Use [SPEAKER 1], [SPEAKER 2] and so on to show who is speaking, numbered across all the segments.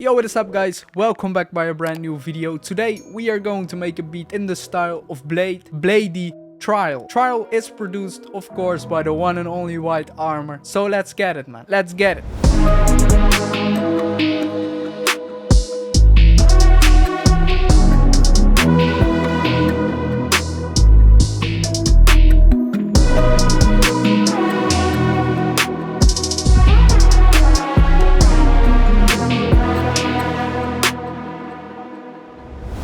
[SPEAKER 1] Yo, what is up guys? Welcome back by a brand new video. Today we are going to make a beat in the style of BLADEE Trial. Trial is produced of course by the one and only whitearmor. So let's get it, man. Let's get it.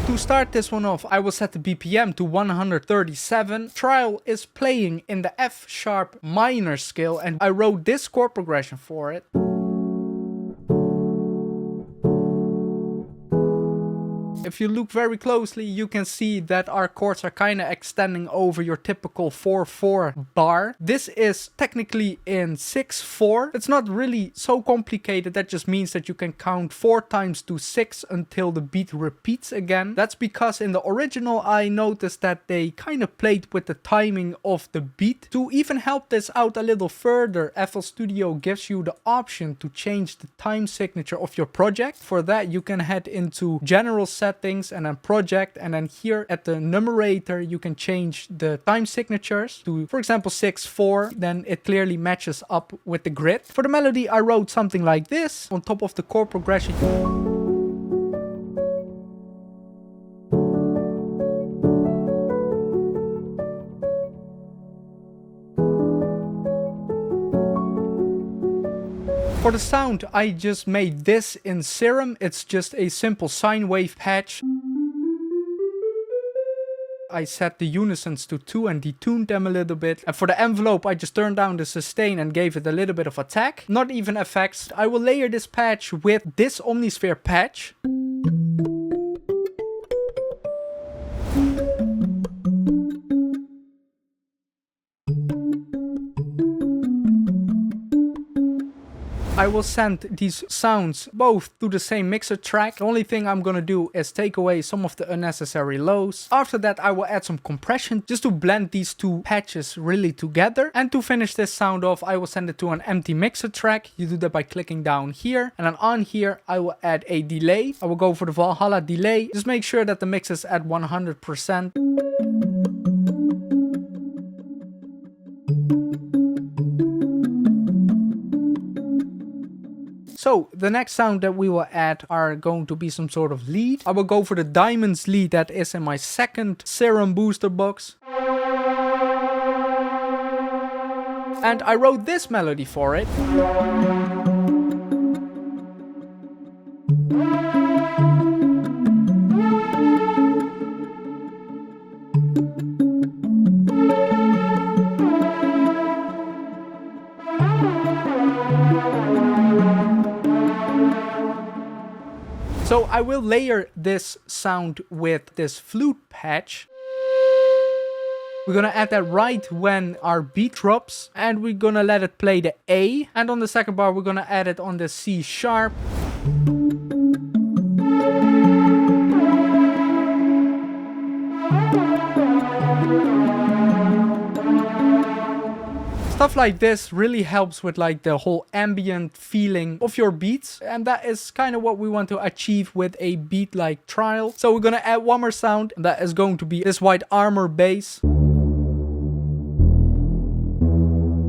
[SPEAKER 1] To start this one off, I will set the BPM to 137. Trial is playing in the F sharp minor scale and I wrote this chord progression for it. If you look very closely, you can see that our chords are kind of extending over your typical 4/4 bar. This is technically in 6/4. It's not really so complicated. That just means that you can count 4 times to 6 until the beat repeats again. That's because in the original, I noticed that they kind of played with the timing of the beat. To even help this out a little further, FL Studio gives you the option to change the time signature of your project. For that, you can head into General Settings and then project, and then here at the numerator you can change the time signatures to, for example, 6/4. Then it clearly matches up with the grid. For the melody I wrote something like this on top of the chord progression. For the sound, I just made this in Serum. It's just a simple sine wave patch. I set the unisons to 2 and detuned them a little bit. And for the envelope, I just turned down the sustain and gave it a little bit of attack. Not even effects. I will layer this patch with this Omnisphere patch. I will send these sounds both to the same mixer track. The only thing I'm gonna do is take away some of the unnecessary lows. After that, I will add some compression just to blend these two patches really together. And to finish this sound off, I will send it to an empty mixer track. You do that by clicking down here. And then on here, I will add a delay. I will go for the Valhalla delay. Just make sure that the mix is at 100%. So the next sound that we will add are going to be some sort of lead. I will go for the Diamonds lead that is in my second Serum booster box. And I wrote this melody for it. So I will layer this sound with this flute patch. We're gonna add that right when our beat drops, and we're gonna let it play the A. And on the second bar, we're gonna add it on the C sharp. Stuff like this really helps with like the whole ambient feeling of your beats, and that is kind of what we want to achieve with a beat like Trial. So we're gonna add one more sound, and that is going to be this whitearmor bass.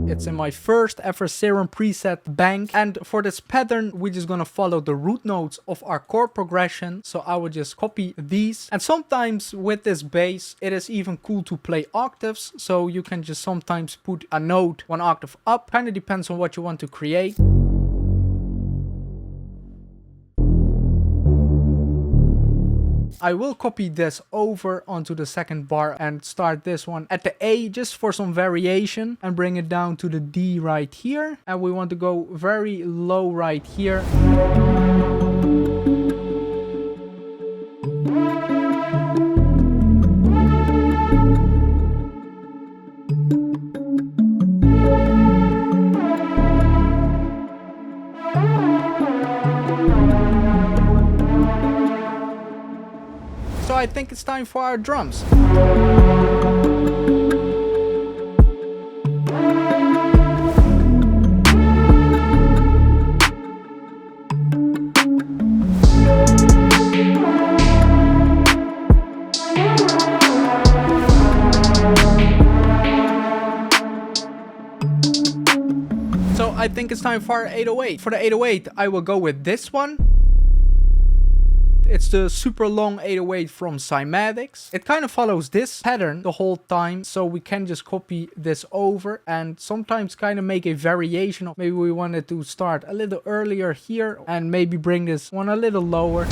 [SPEAKER 1] It's in my first ever Serum preset bank, and for this pattern we're just gonna follow the root notes of our chord progression. So I will just copy these, and sometimes with this bass it is even cool to play octaves, so you can just sometimes put a note 1 octave up. Kind of depends on what you want to create. I will copy this over onto the second bar and start this one at the A just for some variation, and bring it down to the D right here. And we want to go very low right here. So I think it's time for our drums. So I think it's time for our 808. For the 808, I will go with this one. It's the super long 808 from Cymatics. It kind of follows this pattern the whole time, so we can just copy this over and sometimes kind of make a variation of, maybe we wanted to start a little earlier here and maybe bring this one a little lower.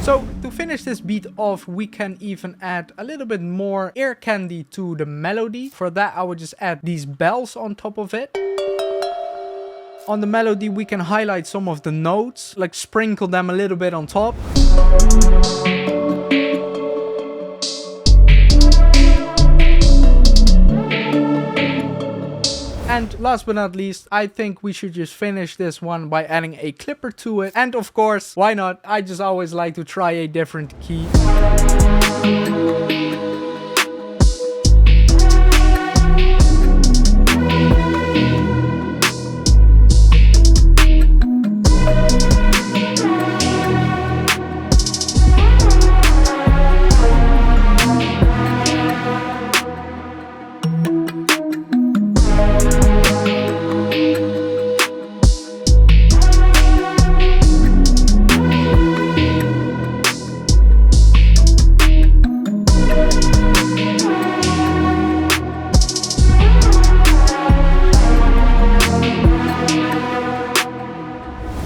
[SPEAKER 1] So to finish this beat off, we can even add a little bit more ear candy to the melody. For that, I would just add these bells on top of it. On the melody, we can highlight some of the notes, like sprinkle them a little bit on top. And last but not least, I think we should just finish this one by adding a clipper to it. And of course, why not? I just always like to try a different key.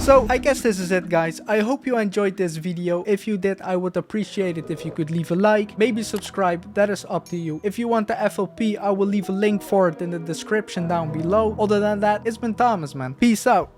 [SPEAKER 1] So I guess this is it, guys. I hope you enjoyed this video. If you did, I would appreciate it if you could leave a like, maybe subscribe, that is up to you. If you want the FLP, I will leave a link for it in the description down below. Other than that, it's been Thomas, man. Peace out.